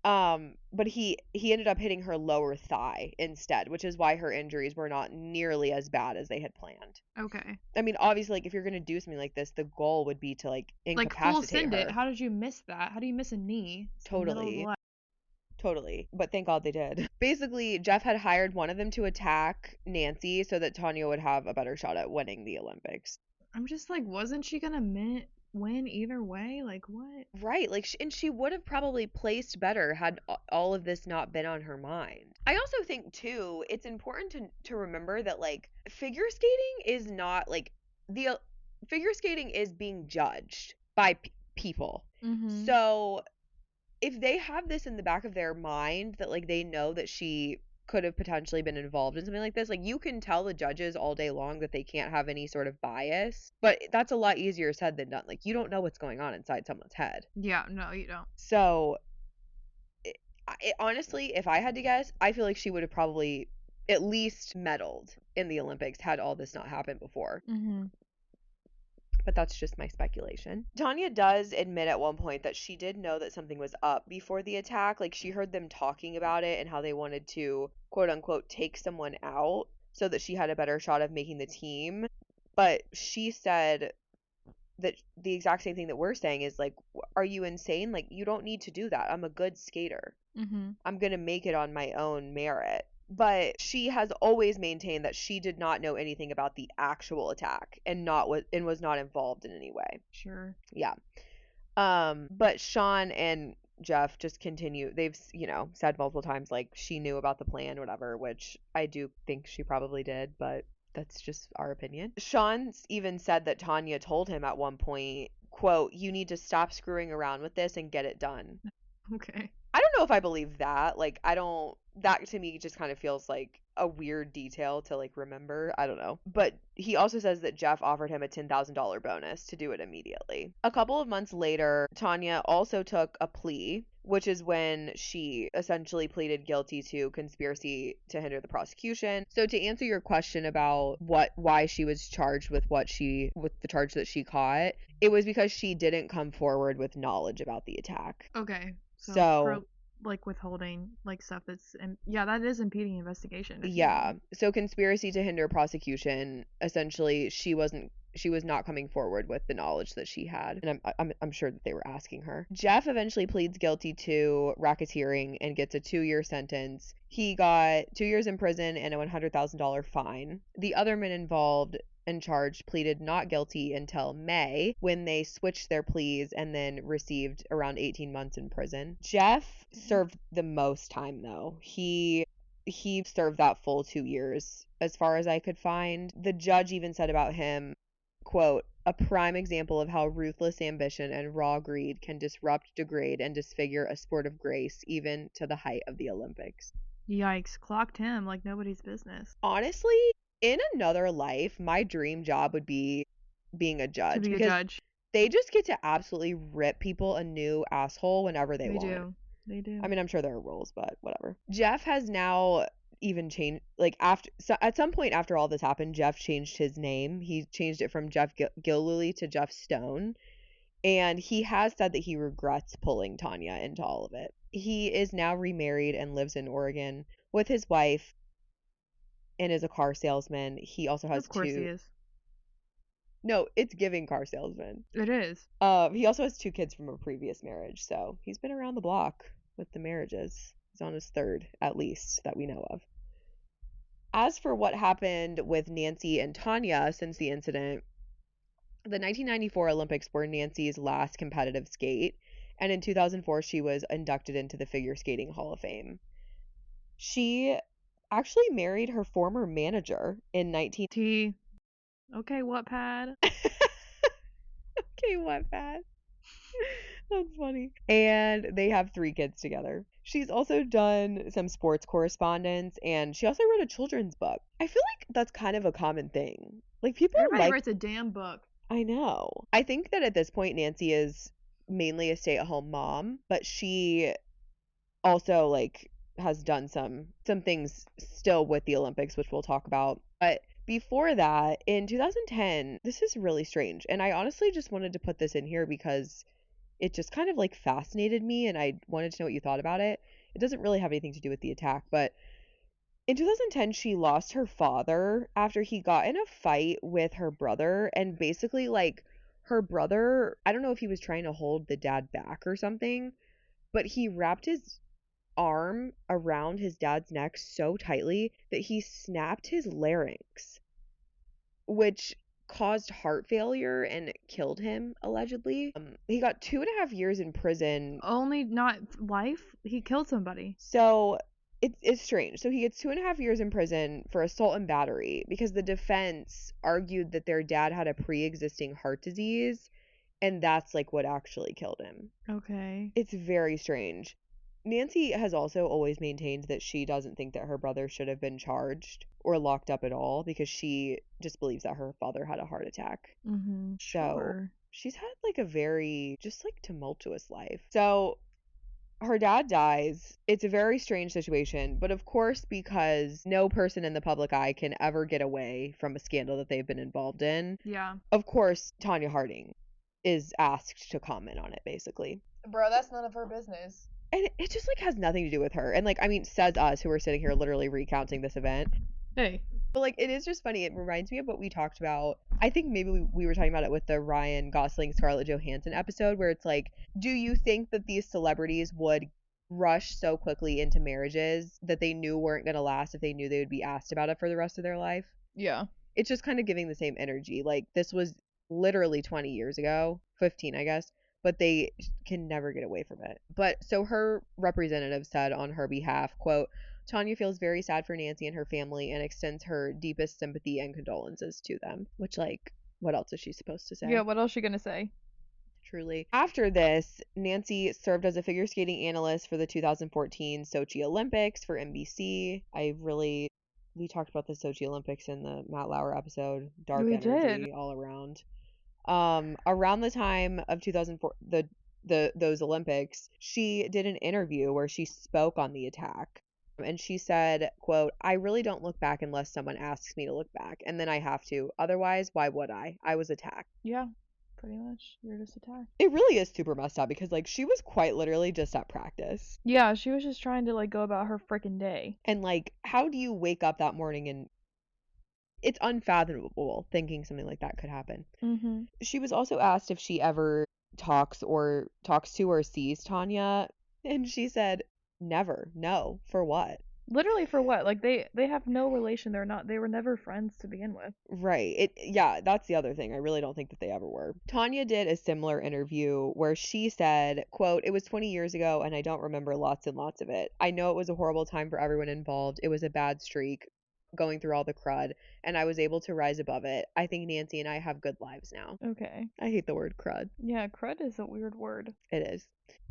But he ended up hitting her lower thigh instead, which is why her injuries were not nearly as bad as they had planned. Okay. I mean, obviously, like if you're gonna do something like this, the goal would be to like incapacitate like full send her. it. How did you miss that? How do you miss a knee? Totally. But thank God they did. Basically, Jeff had hired one of them to attack Nancy so that Tonya would have a better shot at winning the Olympics. I'm just like, wasn't she gonna win either way? Like what? Right, like and she would have probably placed better had all of this not been on her mind. I also think too it's important to remember that like figure skating is not like the figure skating is being judged by people. Mm-hmm. So if they have this in the back of their mind that like they know that she could have potentially been involved in something like this, like you can tell the judges all day long that they can't have any sort of bias, but that's a lot easier said than done. Like you don't know what's going on inside someone's head. Yeah, no, you don't. So honestly, if I had to guess, I feel like she would have probably at least medaled in the Olympics had all this not happened before. Mm-hmm. But that's just my speculation. Tonya does admit at one point that she did know that something was up before the attack. Like she heard them talking about it and how they wanted to, quote unquote, take someone out so that she had a better shot of making the team. But she said that the exact same thing that we're saying is like, are you insane? Like you don't need to do that. I'm a good skater. Mm-hmm. I'm going to make it on my own merit. But she has always maintained that she did not know anything about the actual attack and was not involved in any way. Sure. Yeah. But Sean and Jeff just continue. They've, said multiple times like she knew about the plan, whatever, which I do think she probably did, but that's just our opinion. Sean even said that Tonya told him at one point, quote, "You need to stop screwing around with this and get it done." Okay. I don't know if I believe that. Like, I don't that to me just kind of feels like a weird detail to like remember. I don't know. But he also says that Jeff offered him a $10,000 bonus to do it immediately. A couple of months later, Tonya also took a plea, which is when she essentially pleaded guilty to conspiracy to hinder the prosecution. So to answer your question about why she was charged with with the charge that she caught, it was because she didn't come forward with knowledge about the attack. Okay. So like withholding like stuff that's yeah, that is impeding investigation. yeah. So conspiracy to hinder prosecution, essentially she was not coming forward with the knowledge that she had, and I'm sure that they were asking her. Jeff eventually pleads guilty to racketeering and gets a 2-year sentence. He got 2 years in prison and a $100,000 fine. The other men involved and charged pleaded not guilty until May, when they switched their pleas and then received around 18 months in prison. Jeff served the most time though. He served that full 2 years as far as I could find. The judge even said about him, quote, a prime example of how ruthless ambition and raw greed can disrupt, degrade, and disfigure a sport of grace, even to the height of the Olympics. Yikes, clocked him like nobody's business. Honestly, in another life, my dream job would be being a judge. To be a because judge. they just get to absolutely rip people a new asshole whenever they want. They do. I mean, I'm sure there are rules, but whatever. Jeff has now even changed, like, at some point after all this happened, Jeff changed his name. He changed it from Jeff Gillooly to Jeff Stone, and he has said that he regrets pulling Tonya into all of it. He is now remarried and lives in Oregon with his wife and is a car salesman. He also has Of course he is. No, it's giving car salesman. It is. He also has 2 kids from a previous marriage, so he's been around the block with the marriages. He's on his 3rd, at least, that we know of. As for what happened with Nancy and Tonya since the incident, the 1994 Olympics were Nancy's last competitive skate, and in 2004 she was inducted into the Figure Skating Hall of Fame. She actually married her former manager in Okay, Wattpad. Okay, Wattpad. That's funny. And they have 3 kids together. She's also done some sports correspondence, and she also wrote a children's book. I feel like that's kind of a common thing. Like, people Everybody writes a damn book. I know. I think that at this point Nancy is mainly a stay-at-home mom, but she also like has done some things still with the Olympics, which we'll talk about. But before that, in 2010, this is really strange, and I honestly just wanted to put this in here because it just kind of like fascinated me and I wanted to know what you thought about it. It doesn't really have anything to do with the attack, but in 2010 she lost her father after he got in a fight with her brother, and basically like her brother, I don't know if he was trying to hold the dad back or something, but he wrapped his arm around his dad's neck so tightly that he snapped his larynx, which caused heart failure and killed him, allegedly. He got 2.5 years in prison. Only not life? He killed somebody. So it's strange. So he gets 2.5 years in prison for assault and battery because the defense argued that their dad had a pre-existing heart disease, and that's like what actually killed him. Okay. It's very strange. Nancy has also always maintained that she doesn't think that her brother should have been charged or locked up at all because she just believes that her father had a heart attack. Mm-hmm. So she's had like a very just like tumultuous life. So her dad dies. It's a very strange situation, but of course, because no person in the public eye can ever get away from a scandal that they've been involved in. Yeah. Of course, Tonya Harding is asked to comment on it, basically. Bro, that's none of her business. And it just like has nothing to do with her. And like, I mean, says us who are sitting here literally recounting this event. Hey. But like, it is just funny. It reminds me of what we talked about. I think maybe we were talking about it with the Ryan Gosling Scarlett Johansson episode, where it's like, do you think that these celebrities would rush so quickly into marriages that they knew weren't going to last if they knew they would be asked about it for the rest of their life? Yeah. It's just kind of giving the same energy. Like, this was literally 20 years ago, 15, I guess. But they can never get away from it. But so her representative said on her behalf, quote, Tonya feels very sad for Nancy and her family and extends her deepest sympathy and condolences to them. Which, like, what else is she supposed to say? Yeah, what else is she gonna say? Truly. After this, Nancy served as a figure skating analyst for the 2014 Sochi Olympics for NBC. We talked about the Sochi Olympics in the Matt Lauer episode. Dark We energy did. all around. Around the time of 2004, those Olympics, she did an interview where she spoke on the attack. And she said, quote, "I really don't look back unless someone asks me to look back. And then I have to. Otherwise, why would I? I was attacked." Yeah, pretty much. You're just attacked. It really is super messed up because, like, she was quite literally just at practice. Yeah, she was just trying to, like, go about her freaking day. And, like, how do you wake up that morning and it's unfathomable thinking something like that could happen. Mm-hmm. She was also asked if she ever talks to or sees Tonya, and she said, "Never. No. For what?" Literally for what? Like, they have no relation. They were never friends to begin with. Right. Yeah, that's the other thing. I really don't think that they ever were. Tonya did a similar interview where she said, quote, "It was 20 years ago and I don't remember lots and lots of it. I know it was a horrible time for everyone involved. It was a bad streak going through all the crud, and I was able to rise above it. I think Nancy and I have good lives now." Okay. I hate the word crud. Yeah, crud is a weird word. It is.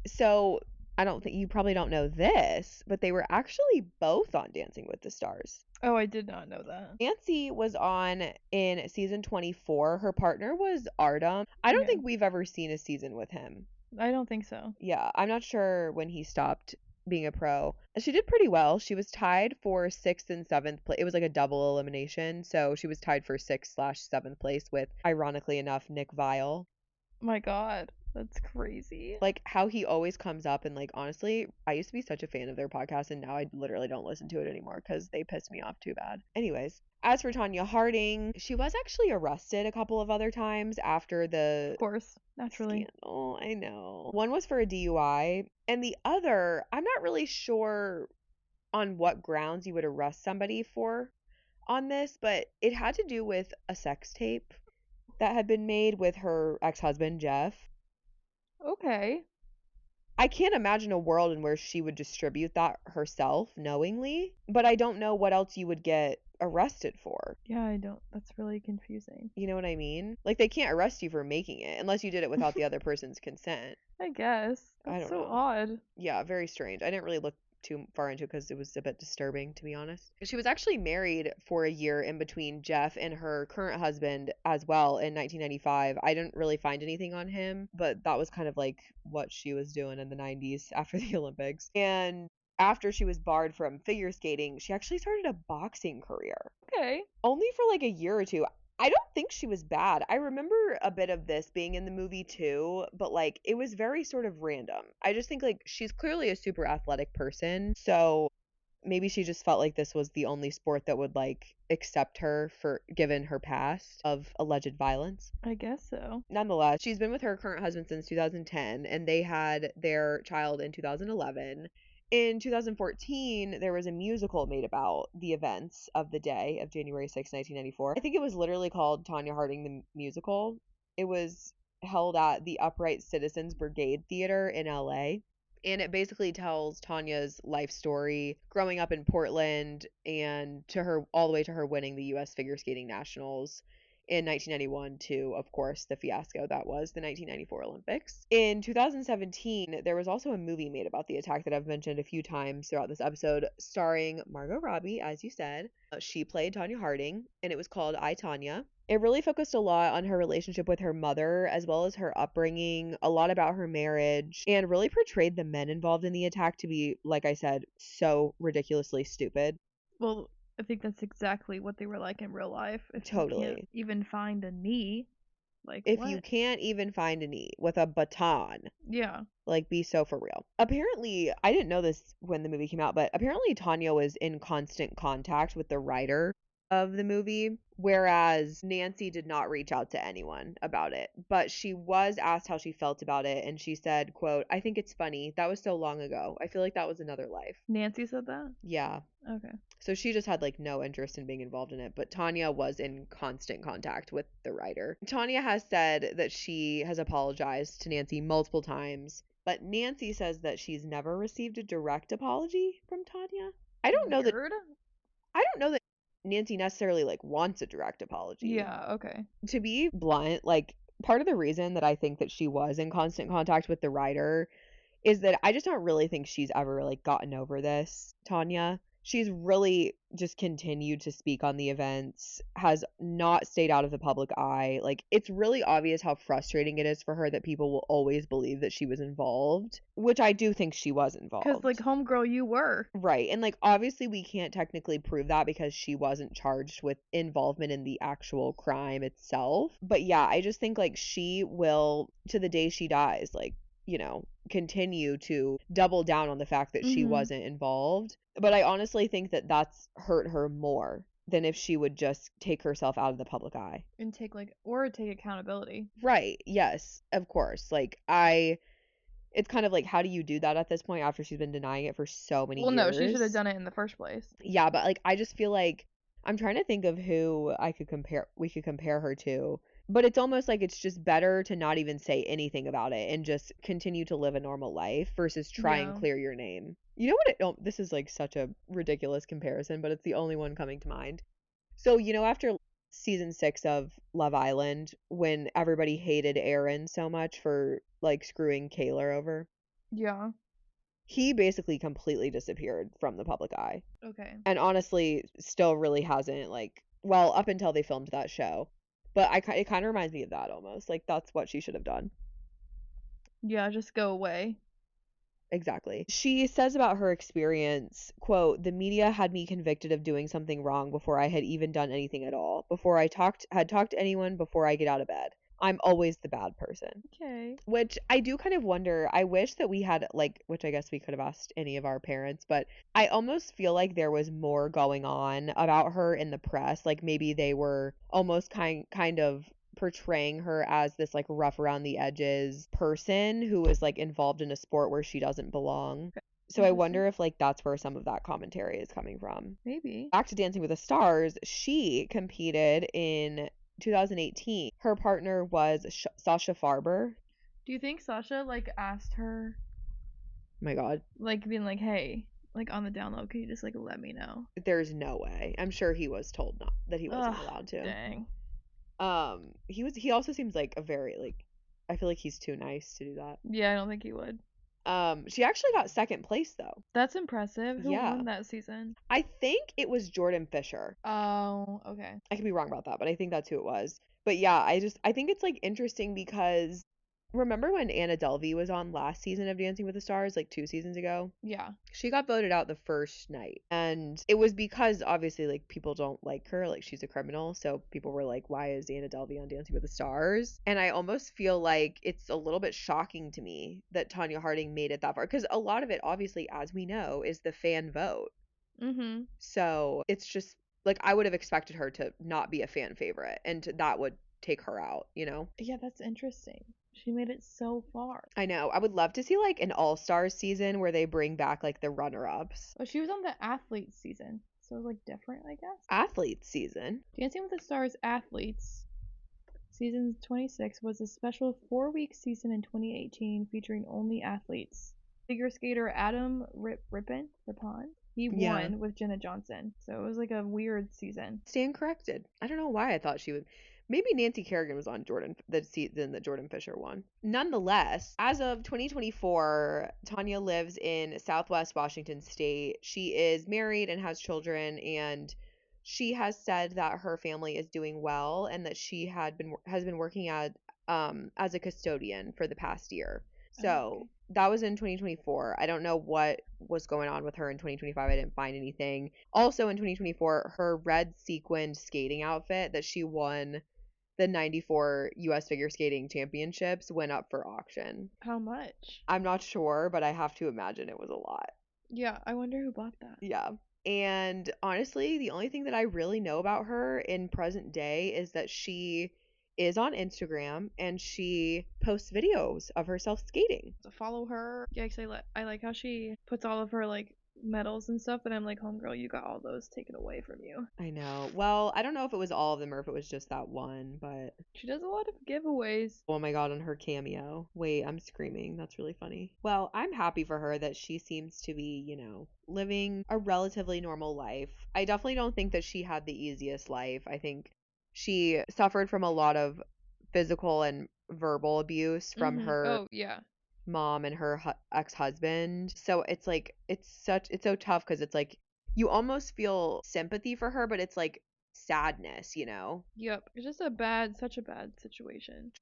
So, I don't think you probably don't know this, but they were actually both on Dancing with the Stars. Oh, I did not know that. Nancy was on in season 24. Her partner was Artem. I don't Yeah. think we've ever seen a season with him. I don't think so. Yeah, I'm not sure when he stopped being a pro. She did pretty well. She was tied for 6th and 7th place. It was like a double elimination, so she was tied for 6/7th place with, ironically enough, Nick Vile. My God, that's crazy. Like how he always comes up, and like honestly, I used to be such a fan of their podcast and now I literally don't listen to it anymore because they piss me off too bad. Anyways, as for Tonya Harding, she was actually arrested a couple of other times after the Of course, naturally. scandal. I know. One was for a DUI, and the other, I'm not really sure on what grounds you would arrest somebody for on this, but it had to do with a sex tape that had been made with her ex-husband, Jeff. Okay. I can't imagine a world in where she would distribute that herself knowingly, but I don't know what else you would get arrested for. Yeah, I don't. That's really confusing. You know what I mean? Like, they can't arrest you for making it unless you did it without the other person's consent. I guess. I That's don't so know. odd. Yeah, very strange. I didn't really look too far into it because it was a bit disturbing, to be honest. She was actually married for a year in between Jeff and her current husband as well in 1995. I didn't really find anything on him, but that was kind of like what she was doing in the 90s after the Olympics. And after she was barred from figure skating, she actually started a boxing career. Okay. Only for like a year or two. I don't think she was bad. I remember a bit of this being in the movie too, but like it was very sort of random. I just think like she's clearly a super athletic person, so maybe she just felt like this was the only sport that would like accept her for given her past of alleged violence. I guess so. Nonetheless, she's been with her current husband since 2010 and they had their child in 2011. In 2014, there was a musical made about the events of the day of January 6, 1994. I think it was literally called Tonya Harding the Musical. It was held at the Upright Citizens Brigade Theater in LA. And it basically tells Tanya's life story growing up in Portland and to her all the way to her winning the US Figure Skating Nationals in 1991 to, of course, the fiasco that was the 1994 Olympics. In 2017, there was also a movie made about the attack that I've mentioned a few times throughout this episode, starring Margot Robbie, as you said. She played Tonya Harding, and it was called I, Tonya. It really focused a lot on her relationship with her mother, as well as her upbringing, a lot about her marriage, and really portrayed the men involved in the attack to be, like I said, so ridiculously stupid. Well, I think that's exactly what they were like in real life. If you Totally. can't even find a knee, like If what? you can't even find a knee with a baton, Yeah. like be so for real. Apparently, I didn't know this when the movie came out, but apparently Tanya was in constant contact with the writer of the movie, whereas Nancy did not reach out to anyone about it. But she was asked how she felt about it, and she said, quote, "I think it's funny. That was so long ago. I feel like that was another life." Nancy said that? Yeah. Okay. So she just had like no interest in being involved in it, but Tanya was in constant contact with the writer. Tanya has said that she has apologized to Nancy multiple times, but Nancy says that she's never received a direct apology from Tanya. I don't know that Nancy necessarily like wants a direct apology. Yeah, okay. To be blunt, like part of the reason that I think that she was in constant contact with the writer is that I just don't really think she's ever like gotten over this, Tonya. She's really just continued to speak on the events, has not stayed out of the public eye. Like, it's really obvious how frustrating it is for her that people will always believe that she was involved, which I do think she was involved. Because, like, homegirl, you were. Right. And, like, obviously we can't technically prove that because she wasn't charged with involvement in the actual crime itself. But yeah, I just think, like, she will, to the day she dies, like, you know, continue to double down on the fact that she wasn't involved. But I honestly think that that's hurt her more than if she would just take herself out of the public eye. And take, like, or take accountability. Right. Yes, of course. Like, it's kind of like, how do you do that at this point after she's been denying it for so many years? Well, no, she should have done it in the first place. Yeah, but like, I just feel like I'm trying to think of who we could compare her to. But it's almost like it's just better to not even say anything about it and just continue to live a normal life versus try and clear your name. You know what this is like such a ridiculous comparison, but it's the only one coming to mind. So, you know, after season 6 of Love Island, when everybody hated Aaron so much for like screwing Kayla over, Yeah. he basically completely disappeared from the public eye. Okay. And honestly, still really hasn't, like, well, up until they filmed that show. But it kind of reminds me of that almost. Like, that's what she should have done. Yeah, just go away. Exactly. She says about her experience, quote, "The media had me convicted of doing something wrong before I had even done anything at all. Before I had talked to anyone before I get out of bed. I'm always the bad person." Okay. Which I do kind of wonder. I wish that we had, like, which I guess we could have asked any of our parents, but I almost feel like there was more going on about her in the press. Like, maybe they were almost kind of portraying her as this like rough around the edges person who is like involved in a sport where she doesn't belong. So I wonder if like that's where some of that commentary is coming from. Maybe. Back to Dancing with the Stars, she competed in 2018. Her partner was Sasha Farber. Do you think Sasha, like, asked her, Oh my God. like, being like, hey, like, on the down low, can you just, like, let me know? There's no way. I'm sure he was told not that he wasn't allowed to. Dang. He also seems like a very, like, I feel like he's too nice to do that. Yeah, I don't think he would. She actually got second place though. That's impressive. Who Yeah. won that season? I think it was Jordan Fisher. Oh, okay. I could be wrong about that, but I think that's who it was. But yeah, I think it's like interesting because remember when Anna Delvey was on last season of Dancing with the Stars, like 2 seasons ago? Yeah. She got voted out the first night. And it was because obviously like people don't like her, like she's a criminal. So people were like, why is Anna Delvey on Dancing with the Stars? And I almost feel like it's a little bit shocking to me that Tonya Harding made it that far. Because a lot of it, obviously, as we know, is the fan vote. Mm-hmm. So it's just like I would have expected her to not be a fan favorite and that would take her out, you know? Yeah, that's interesting. She made it so far. I know. I would love to see like an all-stars season where they bring back like the runner-ups. But she was on the athletes season, so it was, like, different, I guess. Athletes season. Dancing with the Stars Athletes season 26 was a special 4-week season in 2018 featuring only athletes. Figure skater Adam Rippon, he won with Jenna Johnson. So it was like a weird season. Stand corrected. I don't know why I thought she would. Maybe Nancy Kerrigan was on the season that Jordan Fisher won. Nonetheless, as of 2024, Tonya lives in Southwest Washington State. She is married and has children, and she has said that her family is doing well and that she has been working as a custodian for the past year. So that was in 2024. I don't know what was going on with her in 2025. I didn't find anything. Also in 2024, her red sequined skating outfit that she won the 94 US Figure Skating Championships went up for auction. How much? I'm not sure, but I have to imagine it was a lot. Yeah, I wonder who bought that. Yeah. And honestly, the only thing that I really know about her in present day is that she is on Instagram and she posts videos of herself skating. To follow her. Yeah, 'cause I like how she puts all of her, like, medals and stuff, and I'm like, homegirl, you got all those taken away from you. I know. Well, I don't know if it was all of them or if it was just that one, but She does a lot of giveaways. oh my God, on her cameo. Wait, I'm screaming. That's really funny. Well, I'm happy for her that she seems to be, you know, living a relatively normal life. I definitely don't think that she had the easiest life. I think she suffered from a lot of physical and verbal abuse from her Oh, yeah. mom and her ex-husband. So it's like it's so tough because it's like you almost feel sympathy for her, but it's like sadness, you know? Yep. It's just such a bad situation.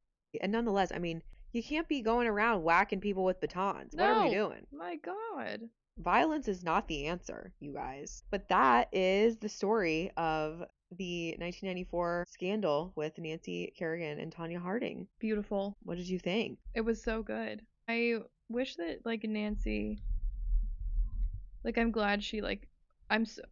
And nonetheless, I mean, you can't be going around whacking people with batons. What are we No. doing? My God. Violence is not the answer, you guys. But that is the story of the 1994 scandal with Nancy Kerrigan and Tonya Harding. Beautiful. What did you think? It was so good. I wish that like Nancy, like I'm glad she like I'm so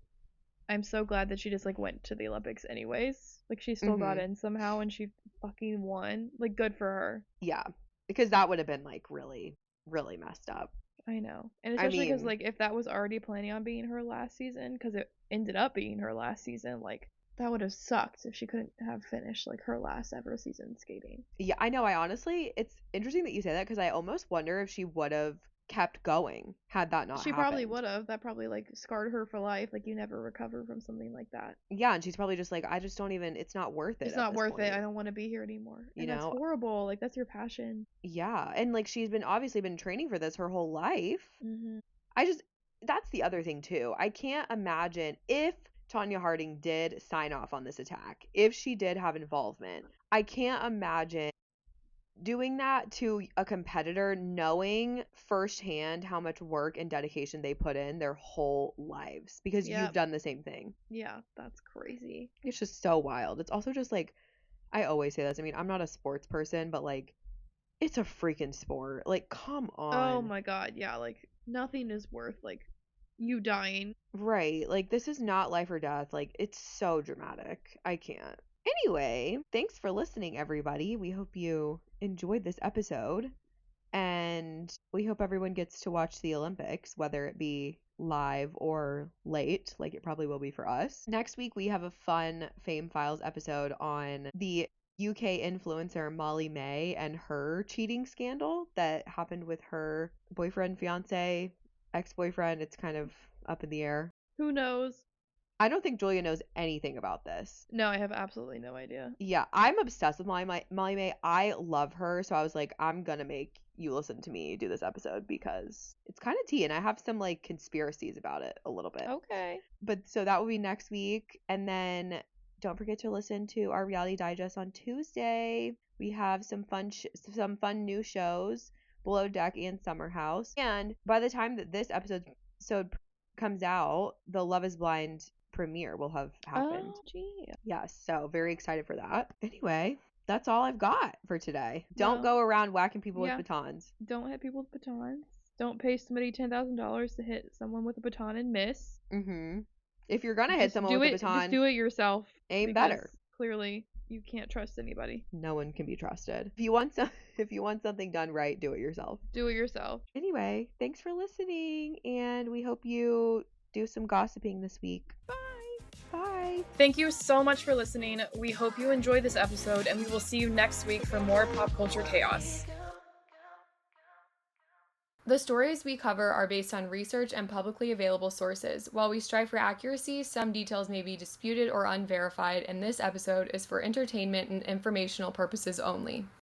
I'm so glad that she just like went to the Olympics anyways. Like she still got in somehow and she fucking won. Like good for her. Yeah, because that would have been like really, really messed up. I know. And I especially because mean, like if that was already planning on being her last season, because it ended up being her last season, like that would have sucked if she couldn't have finished like her last ever season skating. yeah, I know. I honestly, it's interesting that you say that because I almost wonder if she would have kept going had that not She happened. probably would have. That probably like scarred her for life. Like you never recover from something like that. Yeah, and she's probably just like, I just don't even, it's not worth it It's at not this worth it. point. I don't want to be here anymore. You And that's know? horrible. Like that's your passion. Yeah, and like she's been obviously been training for this her whole life. Mhm. I just, that's the other thing too. I can't imagine if Tonya Harding did sign off on this attack, if she did have involvement, I can't imagine doing that to a competitor knowing firsthand how much work and dedication they put in their whole lives because you've Yep. done the same thing. Yeah, that's crazy. It's just so wild. It's also just like, I always say this. I mean, I'm not a sports person, but like, it's a freaking sport. Like, come Oh on. my God. Yeah, like nothing is worth like you dying. Right. Like, this is not life or death. Like, it's so dramatic. I can't. Anyway, thanks for listening, everybody. We hope you enjoyed this episode. And we hope everyone gets to watch the Olympics, whether it be live or late, like it probably will be for us. Next week, we have a fun Fame Files episode on the UK influencer Molly May and her cheating scandal that happened with her boyfriend, fiance, ex-boyfriend. It's kind of up in the air. Who knows? I don't think Julia knows anything about this. No, I have absolutely no idea. Yeah, I'm obsessed with Molly May. I love her, so I was like, I'm gonna make you listen to me do this episode because it's kind of tea, and I have some like conspiracies about it a little bit. Okay. But so that will be next week, and then don't forget to listen to our reality digest on Tuesday. We have some fun new shows, Below Deck and Summer House, and by the time that this episode comes out, the Love Is Blind premiere will have happened. Oh, gee. Yes, so very excited for that. Anyway, that's all I've got for today. Don't Well, go around whacking people yeah. with batons. Don't hit people with batons. Don't pay somebody $10,000 to hit someone with a baton and miss. If you're gonna hit Just someone do with a it. baton, Just do it yourself. aim because better. Clearly, you can't trust anybody. No one can be trusted. If you want something done right, do it yourself. Do it yourself. Anyway, thanks for listening, and we hope you do some gossiping this week. Bye. Bye. Thank you so much for listening. We hope you enjoyed this episode, and we will see you next week for more pop culture chaos. The stories we cover are based on research and publicly available sources. While we strive for accuracy, some details may be disputed or unverified, and this episode is for entertainment and informational purposes only.